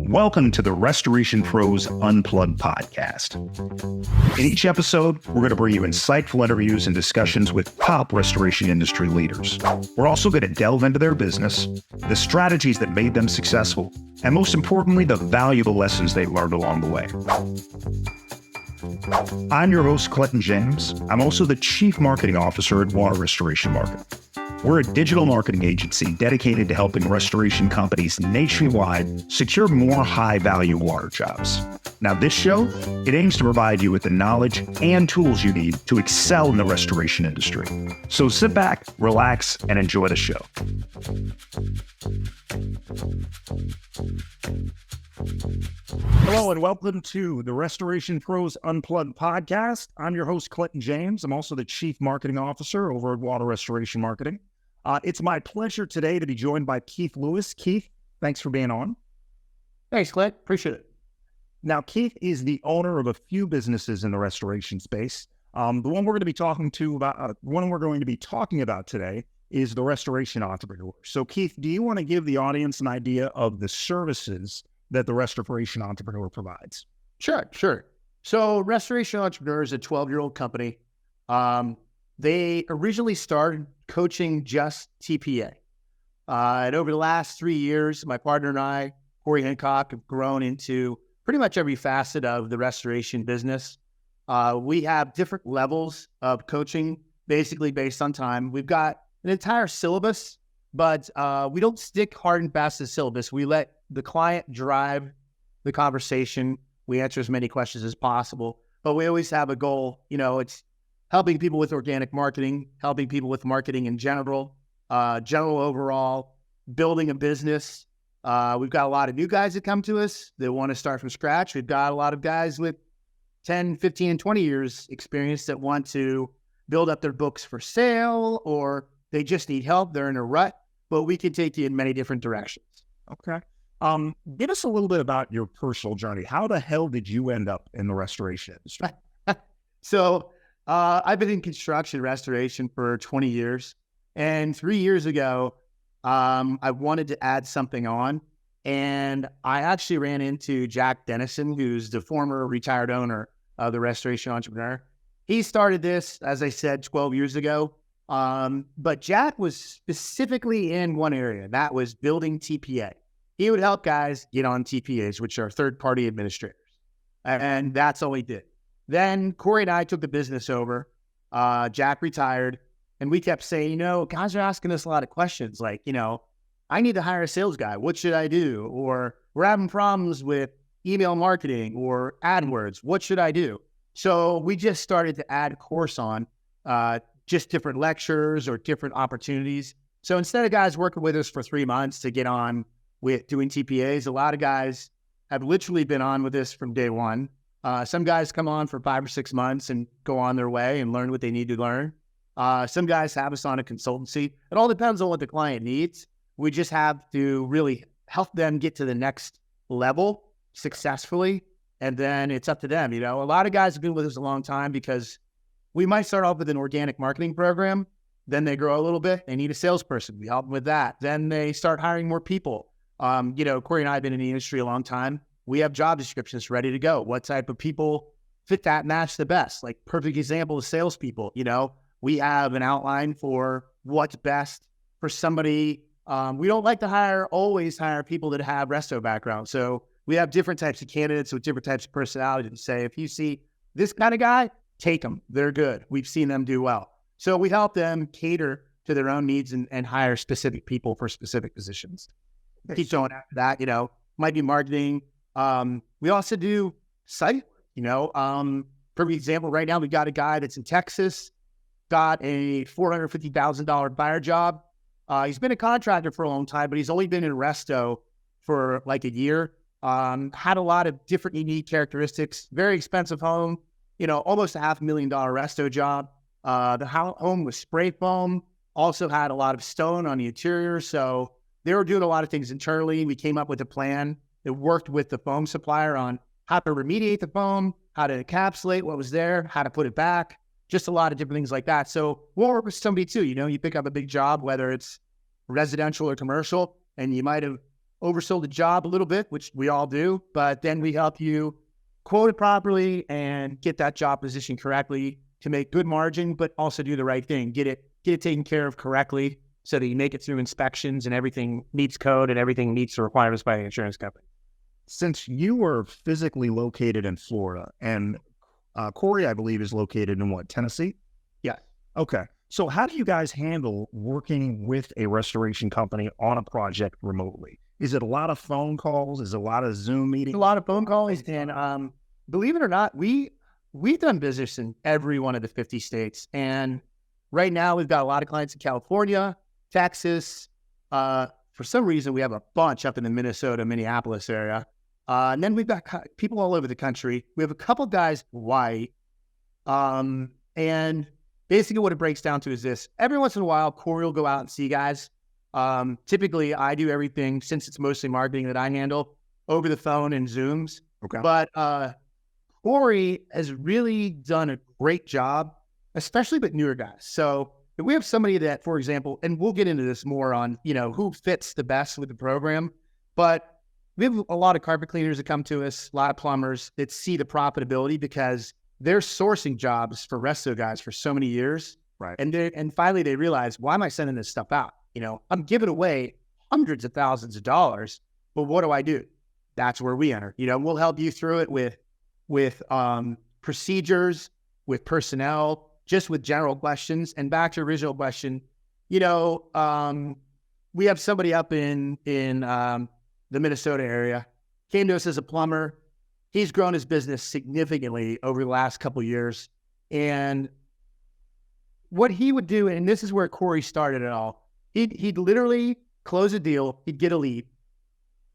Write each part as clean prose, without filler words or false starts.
Welcome to the Restoration Pros Unplugged podcast. In each episode, we're going to bring you insightful interviews and discussions with top restoration industry leaders. We're also going to delve into their business, the strategies that made them successful, and most importantly, the valuable lessons they learned along the way. I'm your host, Clinton James. I'm also the Chief Marketing Officer at Water Restoration Marketing. We're a digital marketing agency dedicated to helping restoration companies nationwide secure more high-value water jobs. Now, this show, it aims to provide you with the knowledge and tools you need to excel in the restoration industry. So sit back, relax, and enjoy the show. Hello, and welcome to the Restoration Pros Unplugged podcast. I'm your host, Clinton James. I'm also the Chief Marketing Officer over at Water Restoration Marketing. It's my pleasure today to be joined by Keith Lewis. Keith, thanks for being on. Thanks, Clint. Appreciate it. Now, Keith is the owner of a few businesses in the restoration space. The one we're going to be talking about today is the restoration entrepreneur. So, Keith, do you want to give the audience an idea of the services that the restoration entrepreneur provides? Sure. So, Restoration Entrepreneur is a 12-year-old company. They originally started coaching just TPA. And over the last 3 years, my partner and I, Corey Hancock, have grown into pretty much every facet of the restoration business. We have different levels of coaching, basically based on time. We've got an entire syllabus, but we don't stick hard and fast to the syllabus. We let the client drive the conversation. We answer as many questions as possible, but we always have a goal. It's helping people with organic marketing, helping people with marketing in general overall, building a business. We've got a lot of new guys that come to us that want to start from scratch. We've got a lot of guys with 10, 15, and 20 years experience that want to build up their books for sale, or they just need help. They're in a rut, but we can take you in many different directions. Okay. Give us a little bit about your personal journey. How the hell did you end up in the restoration industry? So I've been in construction restoration for 20 years. And 3 years ago, I wanted to add something on. And I actually ran into Jack Dennison, who's the former retired owner of the Restoration Entrepreneur. He started this, as I said, 12 years ago. But Jack was specifically in one area, that was building TPA. He would help guys get on TPAs, which are third-party administrators. And that's all he did. Then Corey and I took the business over. Jack retired. And we kept saying, guys are asking us a lot of questions. Like, I need to hire a sales guy. What should I do? Or we're having problems with email marketing or AdWords. What should I do? So we just started to add a course on just different lectures or different opportunities. So instead of guys working with us for 3 months to get on with doing TPAs, a lot of guys have literally been on with this from day one. Some guys come on for 5 or 6 months and go on their way and learn what they need to learn. Some guys have us on a consultancy. It all depends on what the client needs. We just have to really help them get to the next level successfully. And then it's up to them. A lot of guys have been with us a long time because we might start off with an organic marketing program. Then they grow a little bit. They need a salesperson. We help them with that. Then they start hiring more people. Corey and I have been in the industry a long time. We have job descriptions ready to go. What type of people fit that match the best? Like perfect example of salespeople. We have an outline for what's best for somebody. We don't like to always hire people that have resto background. So we have different types of candidates with different types of personality to say, if you see this kind of guy, take them. They're good. We've seen them do well. So we help them cater to their own needs and hire specific people for specific positions. Keep going after that, might be marketing. We also do site, for example, right now we got a guy that's in Texas, got a $450,000 fire job. He's been a contractor for a long time, but he's only been in resto for like a year. Had a lot of different unique characteristics, very expensive home, almost a $500,000 resto job. The home was spray foam, also had a lot of stone on the interior. So they were doing a lot of things internally. We came up with a plan that worked with the foam supplier on how to remediate the foam, how to encapsulate what was there, how to put it back, just a lot of different things like that. So we'll work with somebody too. You pick up a big job, whether it's residential or commercial, and you might have oversold the job a little bit, which we all do, but then we help you quote it properly and get that job positioned correctly to make good margin, but also do the right thing. Get it taken care of correctly so that you make it through inspections and everything meets code and everything meets the requirements by the insurance company. Since you were physically located in Florida, and Corey, I believe, is located in what, Tennessee? Yeah. Okay. So how do you guys handle working with a restoration company on a project remotely? Is it a lot of phone calls? Is it a lot of Zoom meetings? A lot of phone calls, and believe it or not, we've done business in every one of the 50 states. And right now we've got a lot of clients in California, Texas. For some reason, we have a bunch up in the Minnesota, Minneapolis area. And then we've got people all over the country. We have a couple guys in Hawaii. And basically what it breaks down to is this. Every once in a while, Corey will go out and see guys. Typically, I do everything, since it's mostly marketing that I handle, over the phone and Zooms. Okay. But Corey has really done a great job, especially with newer guys. So if we have somebody that, for example, and we'll get into this more on, who fits the best with the program, but we have a lot of carpet cleaners that come to us, a lot of plumbers that see the profitability because they're sourcing jobs for resto guys for so many years. Right. And finally they realize, why am I sending this stuff out? I'm giving away hundreds of thousands of dollars, but what do I do? That's where we enter. We'll help you through it with procedures, with personnel, just with general questions. And back to original question, we have somebody up in the Minnesota area, came to us as a plumber. He's grown his business significantly over the last couple of years. And what he would do, and this is where Corey started it all, he'd literally close a deal. He'd get a lead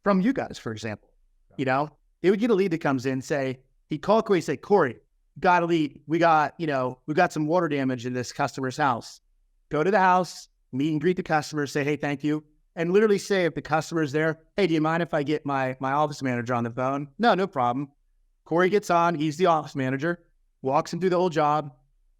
from you guys, for example. He would get a lead that comes in, he'd call Corey, say, Corey, got a lead. We've got some water damage in this customer's house. Go to the house, meet and greet the customer, say, hey, thank you. And literally say, if the customer's there, hey, do you mind if I get my office manager on the phone? No problem. Corey gets on. He's the office manager, walks him through the whole job.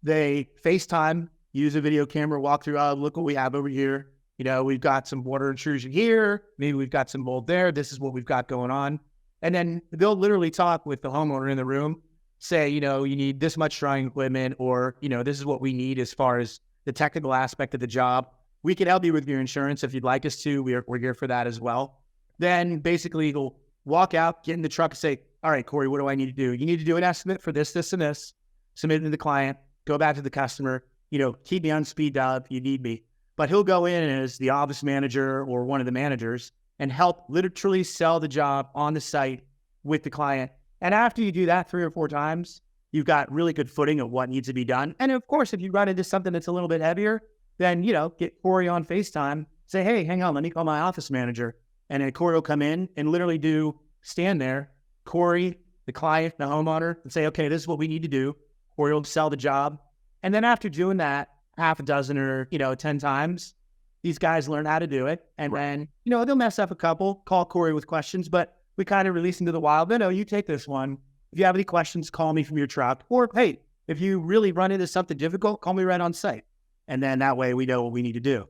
They FaceTime, use a video camera, walk through, look what we have over here. We've got some water intrusion here. Maybe we've got some mold there. This is what we've got going on. And then they'll literally talk with the homeowner in the room, say, you need this much drying equipment, or, this is what we need as far as the technical aspect of the job. We can help you with your insurance if you'd like us to. We're here for that as well. Then basically he'll walk out, get in the truck and say, all right, Corey, what do I need to do? You need to do an estimate for this, this, and this. Submit it to the client, go back to the customer, keep me on speed dial if you need me. But he'll go in as the office manager or one of the managers and help literally sell the job on the site with the client. And after you do that 3 or 4 times, you've got really good footing of what needs to be done. And of course, if you run into something that's a little bit heavier, then, get Corey on FaceTime, say, hey, hang on, let me call my office manager. And then Corey will come in and literally stand there, Corey, the client, the homeowner, and say, okay, this is what we need to do. Corey will sell the job. And then after doing that half a dozen or, 10 times, these guys learn how to do it. And then, they'll mess up a couple, call Corey with questions, but we kind of release into the wild. No, you take this one. If you have any questions, call me from your truck. Or, hey, if you really run into something difficult, call me right on site. And then that way we know what we need to do.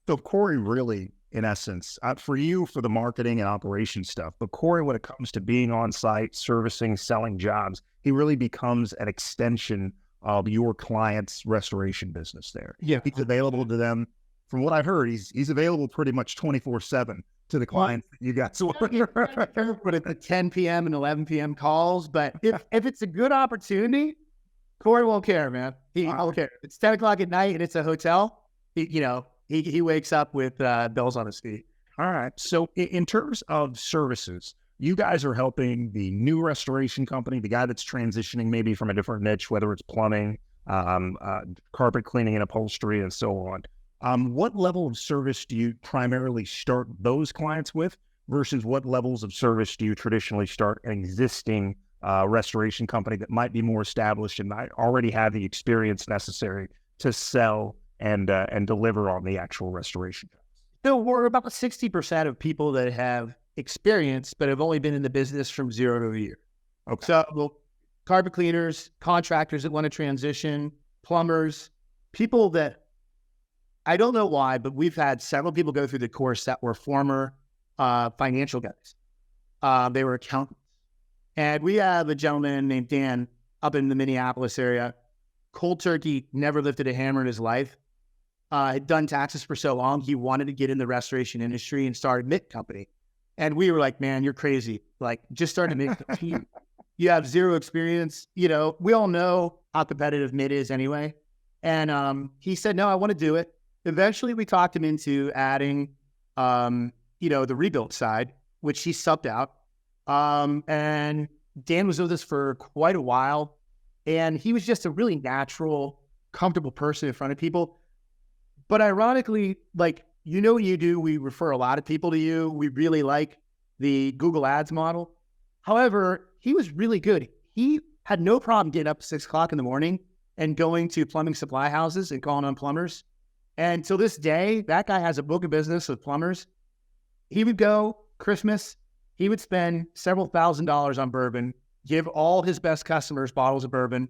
So Corey really, in essence, for you for the marketing and operation stuff, but Corey, when it comes to being on site, servicing, selling jobs, he really becomes an extension of your client's restoration business there. Yeah. He's available to them. From what I've heard, he's available pretty much 24/7 to the clients that you got. So but at the 10 p.m. and 11 p.m. calls, but if it's a good opportunity, Corey won't care, man. He won't care. It's 10 o'clock at night and it's a hotel. He wakes up with bells on his feet. All right. So in terms of services, you guys are helping the new restoration company, the guy that's transitioning maybe from a different niche, whether it's plumbing, carpet cleaning and upholstery, and so on. What level of service do you primarily start those clients with versus what levels of service do you traditionally start an existing restoration company that might be more established and might already have the experience necessary to sell and deliver on the actual restoration? So we're about 60% of people that have experience, but have only been in the business from 0 to a year. Okay. So carpet cleaners, contractors that want to transition, plumbers, people that, I don't know why, but we've had several people go through the course that were former financial guys. They were accountants. And we have a gentleman named Dan up in the Minneapolis area. Cold turkey, never lifted a hammer in his life. Had done taxes for so long, he wanted to get in the restoration industry and start a MIT company. And we were like, man, you're crazy. Like, just start a MIT company. You have zero experience. You know, we all know how competitive MIT is anyway. And he said, no, I want to do it. Eventually, we talked him into adding, the rebuild side, which he subbed out. And Dan was with us for quite a while. And he was just a really natural, comfortable person in front of people. But ironically, like, you know what you do? We refer a lot of people to you. We really like the Google Ads model. However, he was really good. He had no problem getting up at 6 o'clock in the morning and going to plumbing supply houses and calling on plumbers. And till this day, that guy has a book of business with plumbers. He would go Christmas, he would spend several $1,000s on bourbon, give all his best customers bottles of bourbon,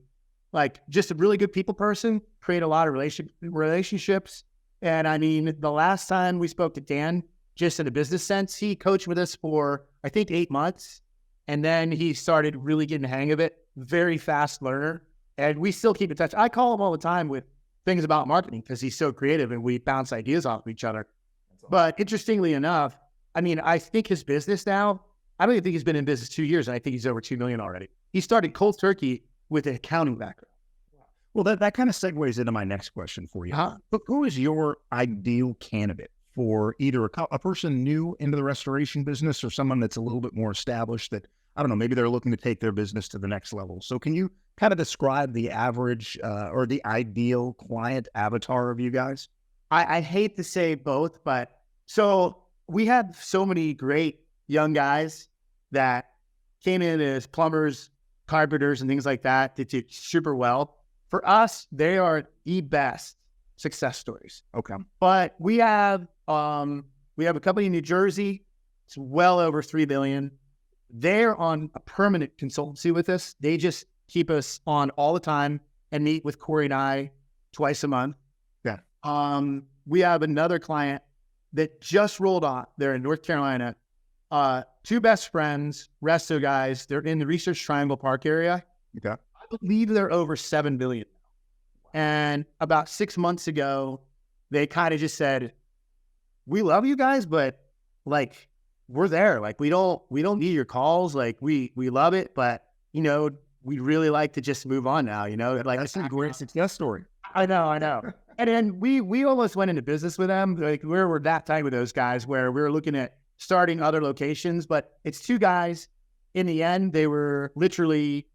like just a really good people person, create a lot of relationships. And I mean, the last time we spoke to Dan, just in a business sense, he coached with us for, I think, 8 months. And then he started really getting the hang of it. Very fast learner. And we still keep in touch. I call him all the time with things about marketing because he's so creative and we bounce ideas off of each other. Awesome. But interestingly enough, I mean, I think his business now, I don't even think he's been in business 2 years. And I think he's over 2 million already. He started cold turkey with an accounting background. Well, that kind of segues into my next question for you. But who is your ideal candidate for either a person new into the restoration business or someone that's a little bit more established that, I don't know, maybe they're looking to take their business to the next level? So can you kind of describe the average or the ideal client avatar of you guys? I hate to say both, but so we had so many great young guys that came in as plumbers, carpenters, and things like that did super well. For us, they are the best success stories. Okay. But we have a company in New Jersey. It's well over $3 billion. They're on a permanent consultancy with us. They just keep us on all the time and meet with Corey and I twice a month. Yeah. We have another client that just rolled on. They're in North Carolina. 2 best friends, resto guys. They're in the Research Triangle Park area. Okay. I believe they're over $7 billion. And about 6 months ago, they kind of just said, we love you guys, but like, we're there. Like, we don't need your calls. Like, we love it, but we'd really like to just move on now, like that's a great success story. I know. And then we almost went into business with them. Like, we were that tight with those guys where we were looking at starting other locations, but it's 2 guys. In the end, they were literally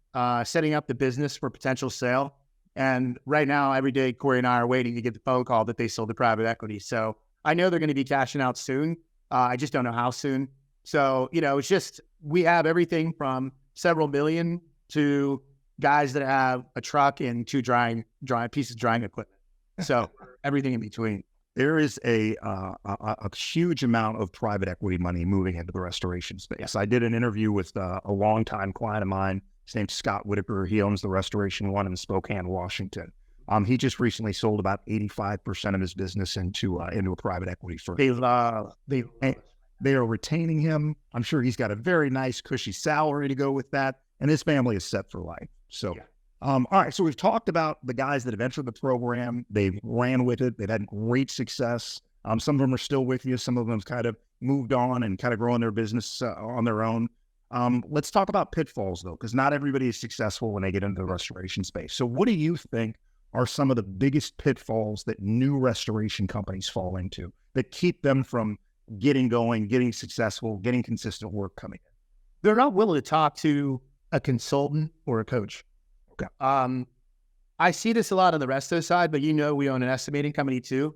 setting up the business for potential sale. And right now, every day, Corey and I are waiting to get the phone call that they sold to private equity. So I know they're going to be cashing out soon. I just don't know how soon. So, it's just, we have everything from several million to guys that have a truck and 2 drying pieces of drying equipment. So everything in between. There is a huge amount of private equity money moving into the restoration space. I did an interview with a longtime client of mine. His name's Scott Whitaker. He owns the Restoration One in Spokane, Washington. He just recently sold about 85% of his business into a private equity firm. They are retaining him. I'm sure he's got a very nice, cushy salary to go with that, and his family is set for life. So, all right. So we've talked about the guys that have entered the program. They've ran with it. They've had great success. Some of them are still with you. Some of them have kind of moved on and kind of growing their business on their own. Let's talk about pitfalls, though, because not everybody is successful when they get into the restoration space. So what do you think are some of the biggest pitfalls that new restoration companies fall into that keep them from getting going, getting successful, getting consistent work coming in? They're not willing to talk to a consultant or a coach. Okay. I see this a lot on the resto side, but we own an estimating company too.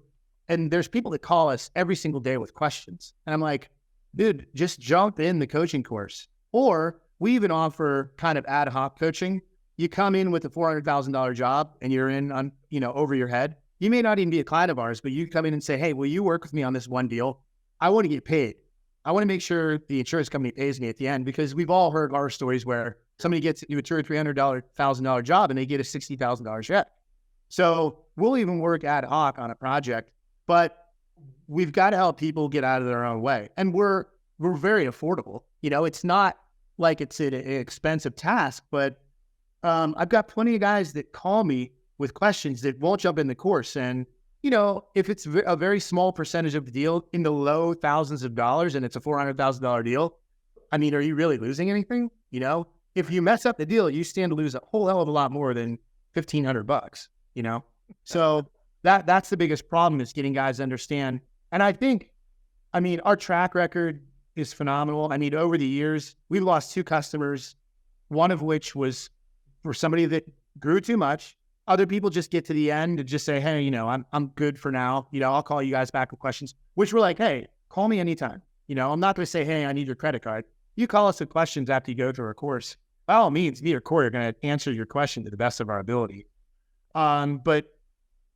And there's people that call us every single day with questions. And I'm like, dude, just jump in the coaching course. Or we even offer kind of ad hoc coaching. You come in with a $400,000 job and you're in on, over your head. You may not even be a client of ours, but you come in and say, hey, will you work with me on this one deal? I want to get paid. I want to make sure the insurance company pays me at the end, because we've all heard horror stories where somebody gets you a $200,000 or $300,000 job and they get a $60,000 check. So we'll even work ad hoc on a project, but we've got to help people get out of their own way. And we're we're very affordable. It's not like it's an expensive task, but I've got plenty of guys that call me with questions that won't jump in the course. And, if it's a very small percentage of the deal in the low thousands of dollars and it's a $400,000 deal, I mean, are you really losing anything? If you mess up the deal, you stand to lose a whole hell of a lot more than $1,500, So that's the biggest problem, is getting guys to understand. And I mean, our track record is phenomenal. I mean, over the years, we've lost 2 customers, one of which was for somebody that grew too much. Other people just get to the end and just say, hey, I'm good for now. I'll call you guys back with questions, which we're like, hey, call me anytime. I'm not going to say, hey, I need your credit card. You call us with questions after you go through our course. By all means, me or Corey are going to answer your question to the best of our ability. But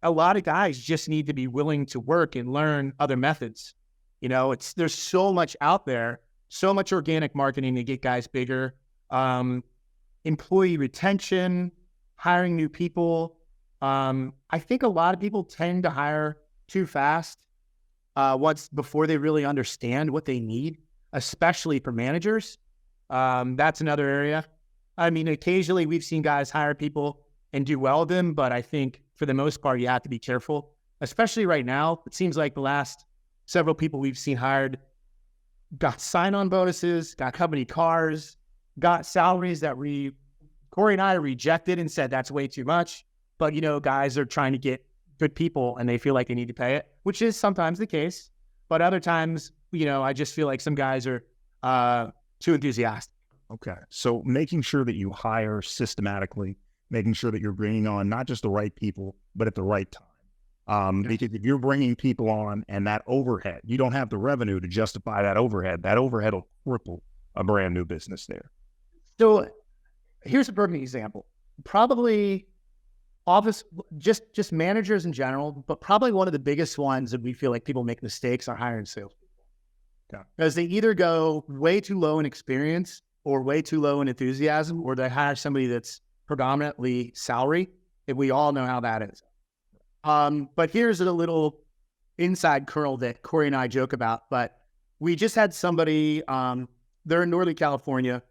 a lot of guys just need to be willing to work and learn other methods. There's so much out there, so much organic marketing to get guys bigger. Employee retention, hiring new people. I think a lot of people tend to hire too fast before they really understand what they need, especially for managers. That's another area. I mean, occasionally we've seen guys hire people and do well with them, but I think for the most part, you have to be careful, especially right now. It seems like the last several people we've seen hired got sign-on bonuses, got company cars, got salaries that Corey and I rejected and said that's way too much. But, guys are trying to get good people and they feel like they need to pay it, which is sometimes the case. But other times, I just feel like some guys are too enthusiastic. Okay. So making sure that you hire systematically, making sure that you're bringing on not just the right people, but at the right time. Because if you're bringing people on and that overhead, you don't have the revenue to justify that overhead will cripple a brand new business there. So here's a perfect example. Probably just managers in general, but probably one of the biggest ones that we feel like people make mistakes are hiring salespeople. Yeah. Because they either go way too low in experience or way too low in enthusiasm, or they hire somebody that's predominantly salary, and we all know how that is. But here's a little inside kernel that Corey and I joke about, but we just had somebody, they're in Northern California,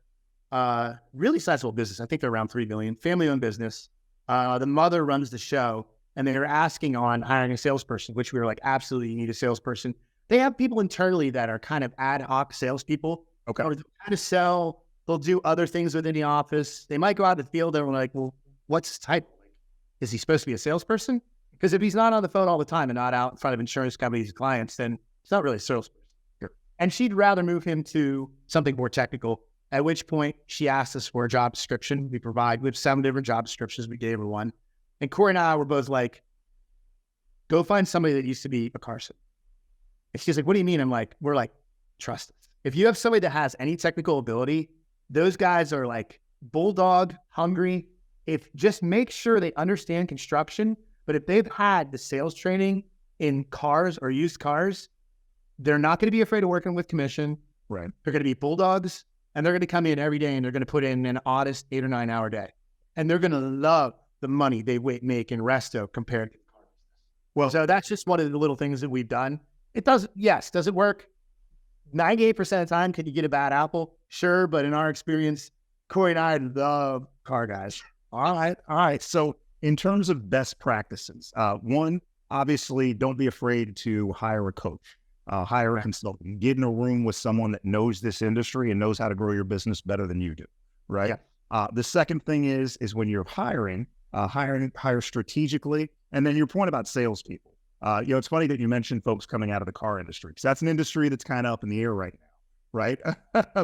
really sizable business. I think they're around $3 million, family-owned business. The mother runs the show, and they were asking on hiring a salesperson, which we were like, absolutely, you need a salesperson. They have people internally that are kind of ad hoc salespeople. Okay. Or they'll kind of sell, they'll do other things within the office. They might go out in the field and we're like, well, what's his type? Is he supposed to be a salesperson? Because if he's not on the phone all the time and not out in front of insurance companies' clients, then he's not really a salesperson. Sure. And she'd rather move him to something more technical, at which point she asked us for a job description. We have 7 different job descriptions. We gave her one. And Corey and I were both like, go find somebody that used to be a car salesman. And she's like, what do you mean? We're like, trust us. If you have somebody that has any technical ability, those guys are like bulldog hungry. Just make sure they understand construction. But if they've had the sales training in cars or used cars, they're not going to be afraid of working with commission. Right. They're going to be bulldogs, and they're going to come in every day and they're going to put in an honest 8 or 9 hour day. And they're going to love the money they make in resto compared to the car business. Well, so that's just one of the little things that we've done. Does it work? 98% of the time, can you get a bad apple? Sure. But in our experience, Corey and I love car guys. All right. So in terms of best practices, one, obviously don't be afraid to hire a coach, hire a consultant, get in a room with someone that knows this industry and knows how to grow your business better than you do. Right. Yeah. The second thing is when you're hiring, hire strategically. And then your point about salespeople. It's funny that you mentioned folks coming out of the car industry, because that's an industry that's kind of up in the air right now, right?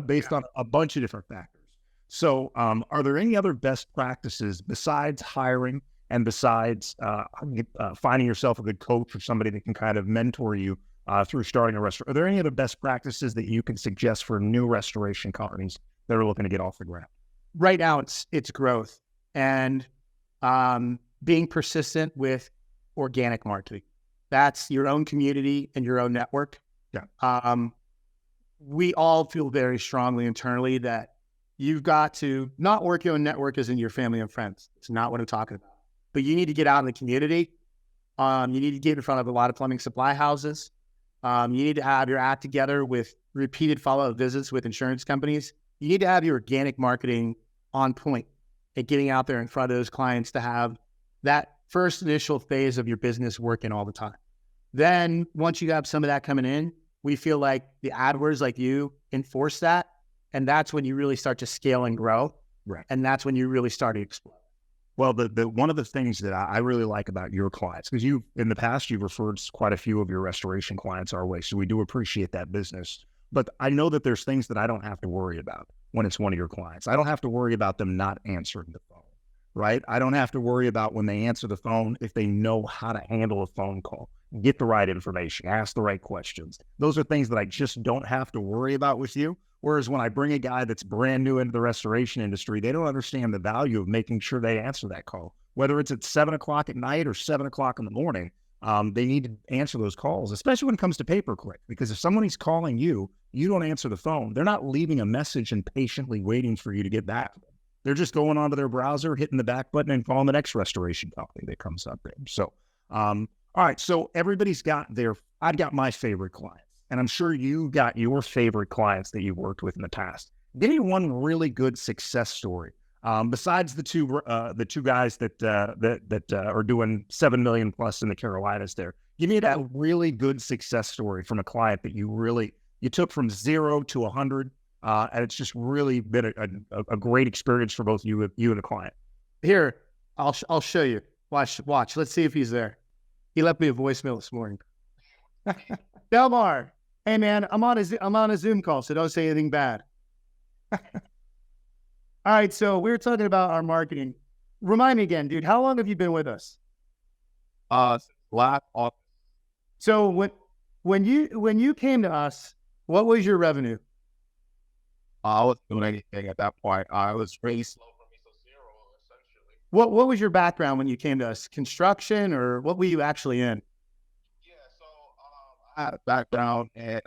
Based on a bunch of different factors. So are there any other best practices besides hiring and besides finding yourself a good coach or somebody that can kind of mentor you through starting a restaurant? Are there any other best practices that you can suggest for new restoration companies that are looking to get off the ground? Right now, it's growth and being persistent with organic marketing. That's your own community and your own network. Yeah. We all feel very strongly internally that you've got to not work your own network as in your family and friends. It's not what I'm talking about. But you need to get out in the community. You need to get in front of a lot of plumbing supply houses. You need to have your act together with repeated follow-up visits with insurance companies. You need to have your organic marketing on point and getting out there in front of those clients to have that first initial phase of your business working all the time. Then once you have some of that coming in, we feel like the AdWords like you enforce that. And that's when you really start to scale and grow. Right. And that's when you really start to explode. Well, the one of the things that I really like about your clients, because you in the past you've referred quite a few of your restoration clients our way, so we do appreciate that business. But I know that there's things that I don't have to worry about when it's one of your clients. I don't have to worry about them not answering the phone, right? I don't have to worry about when they answer the phone if they know how to handle a phone call, get the right information, ask the right questions. Those are things that I just don't have to worry about with you. Whereas when I bring a guy that's brand new into the restoration industry, they don't understand the value of making sure they answer that call. Whether it's at 7 o'clock at night or 7 o'clock in the morning, they need to answer those calls, especially when it comes to pay-per-click. Because if somebody's calling you, you don't answer the phone. They're not leaving a message and patiently waiting for you to get back. They're just going onto their browser, hitting the back button, and calling the next restoration company that comes up there. So, all right. So everybody's got I've got my favorite clients. And I'm sure you got your favorite clients that you've worked with in the past. Give me one really good success story. Besides the two guys that are doing 7 million plus in the Carolinas there. Give me that really good success story from a client that you took from 0 to 100. And it's just really been a great experience for both you and the client. Here, I'll show you. Watch. Let's see if he's there. He left me a voicemail this morning. Delmar. Hey man, I'm on a Zoom call, so don't say anything bad. All right, so we were talking about our marketing. Remind me again, dude, how long have you been with us? Last August. So when you came to us, what was your revenue? I wasn't doing anything at that point. I was really slow for me, so zero essentially. What was your background when you came to us? Construction, or what were you actually in? I had a background in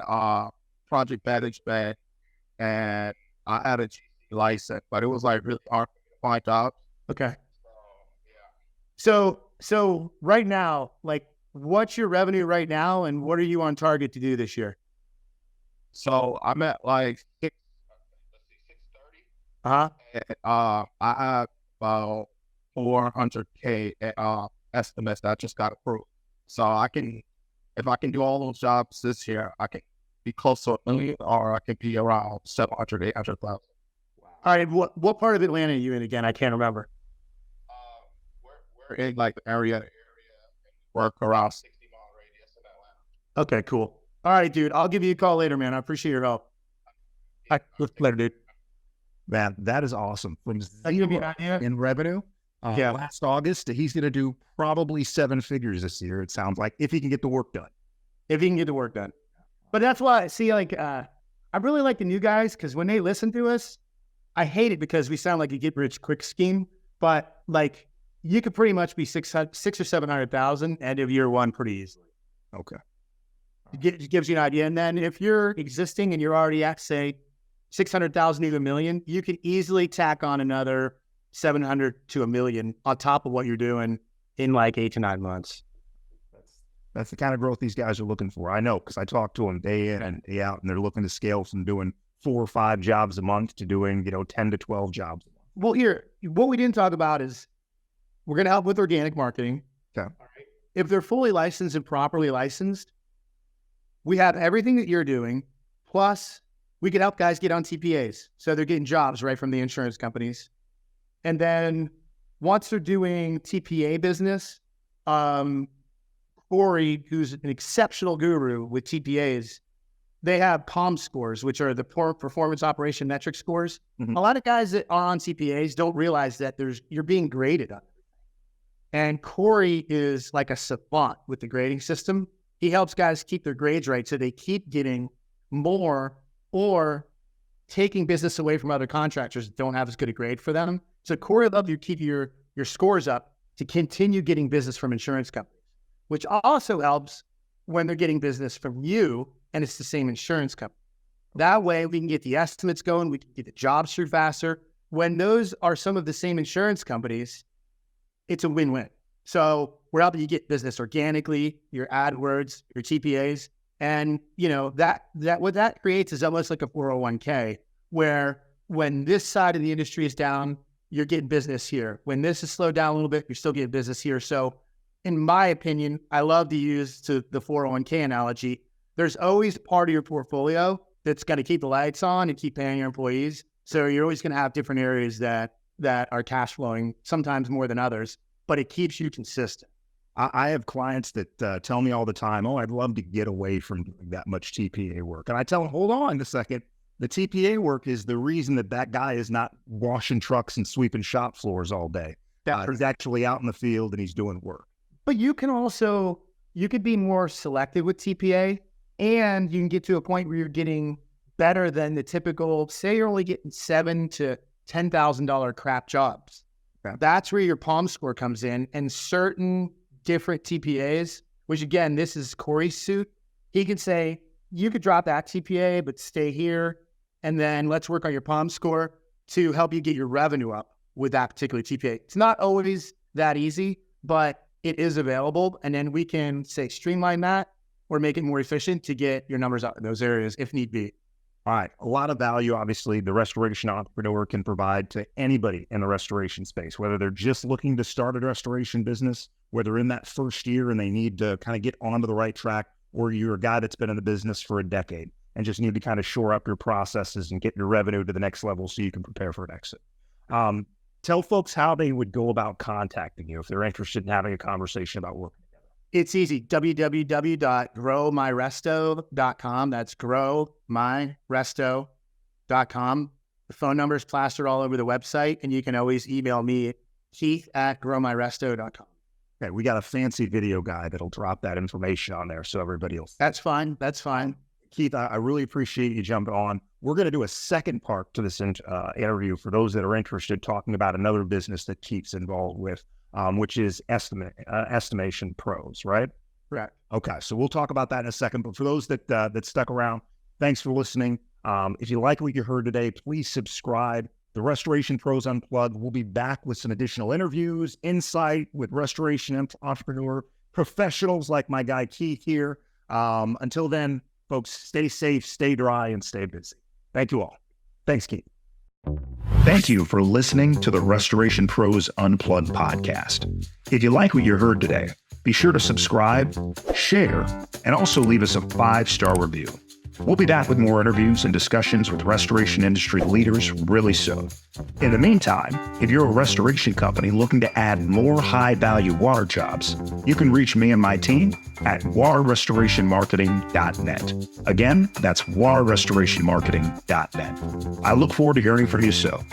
project management, and I had a GC license, but it was like really hard for me to find jobs. Okay. So yeah. So right now, like, what's your revenue right now, and what are you on target to do this year? So I'm at like 630. Uh-huh. And, I have about 400K estimates that I just got approved. So if I can do all those jobs this year, I can be close to $1 million, or I can be around 700, 800,000. Wow. All right. What part of Atlanta are you in again? I can't remember. We're in like the area, work around 60-mile radius in Atlanta. Okay, cool. All right, dude. I'll give you a call later, man. I appreciate your help. All right, later, dude. Man, that is awesome. From give you an idea in revenue. Last August, he's going to do probably 7 figures this year, it sounds like, if he can get the work done. If he can get the work done. But that's why, see, like, I really like the new guys, because when they listen to us, I hate it because we sound like a get-rich-quick scheme, but, like, you could pretty much be 600, 600 or 700,000 end of year one pretty easily. Okay. It gives you an idea. And then if you're existing and you're already at, say, 600,000 to $1 million, you could easily tack on another 700 to $1 million on top of what you're doing in like 8 to 9 months. That's the kind of growth these guys are looking for. I know, because I talk to them day in and day out, and they're looking to scale from doing 4 or 5 jobs a month to doing, 10 to 12 jobs a month. Well, here, what we didn't talk about is we're going to help with organic marketing. Okay. All right. If they're fully licensed and properly licensed, we have everything that you're doing, plus we can help guys get on TPAs. So they're getting jobs right from the insurance companies. And then once they're doing TPA business, Corey, who's an exceptional guru with TPAs, they have POM scores, which are the performance operation metric scores. Mm-hmm. A lot of guys that are on TPAs don't realize that you're being graded on everything. And Corey is like a savant with the grading system. He helps guys keep their grades right so they keep getting more or taking business away from other contractors that don't have as good a grade for them. So Corey would love you to keep your scores up to continue getting business from insurance companies, which also helps when they're getting business from you and it's the same insurance company. That way we can get the estimates going, we can get the jobs through faster. When those are some of the same insurance companies, it's a win-win. So we're helping you get business organically, your AdWords, your TPAs, And, that what that creates is almost like a 401k, where when this side of the industry is down, you're getting business here. When this is slowed down a little bit, you're still getting business here. So in my opinion, I love to use the 401k analogy. There's always part of your portfolio that's going to keep the lights on and keep paying your employees. So you're always going to have different areas that are cash flowing, sometimes more than others, but it keeps you consistent. I have clients that tell me all the time, oh, I'd love to get away from doing that much TPA work. And I tell them, hold on a second. The TPA work is the reason that guy is not washing trucks and sweeping shop floors all day. He's actually out in the field and he's doing work. But you could be more selective with TPA, and you can get to a point where you're getting better than the typical, say you're only getting $7,000 to $10,000 crap jobs. Okay. That's where your PALM score comes in, and certain different TPAs, which again, this is Corey's suit. He could say, you could drop that TPA, but stay here. And then let's work on your PALM score to help you get your revenue up with that particular TPA. It's not always that easy, but it is available. And then we can say streamline that or make it more efficient to get your numbers out in those areas if need be. All right. A lot of value, obviously, the restoration entrepreneur can provide to anybody in the restoration space, whether they're just looking to start a restoration business, whether they're in that first year and they need to kind of get onto the right track, or you're a guy that's been in the business for a decade and just need to kind of shore up your processes and get your revenue to the next level so you can prepare for an exit. Tell folks how they would go about contacting you if they're interested in having a conversation about working together. It's easy. www.growmyresto.com. That's growmyresto.com. The phone number is plastered all over the website, and you can always email me at keith@growmyresto.com. Okay, we got a fancy video guy that'll drop that information on there so everybody else. That's fine. That's fine. Keith, I really appreciate you jumping on. We're going to do a second part to this interview for those that are interested, talking about another business that Keith's involved with, which is Estimation Pros, right? Correct. Okay, so we'll talk about that in a second. But for those that stuck around, thanks for listening. If you like what you heard today, please subscribe. The Restoration Pros Unplugged. We'll be back with some additional interviews, insight with restoration entrepreneur professionals like my guy Keith here. Until then, folks, stay safe, stay dry, and stay busy. Thank you all. Thanks, Keith. Thank you for listening to the Restoration Pros Unplugged podcast. If you like what you heard today, be sure to subscribe, share, and also leave us a 5-star review. We'll be back with more interviews and discussions with restoration industry leaders really soon. In the meantime, if you're a restoration company looking to add more high-value water jobs, you can reach me and my team at waterrestorationmarketing.net. Again, that's waterrestorationmarketing.net. I look forward to hearing from you soon.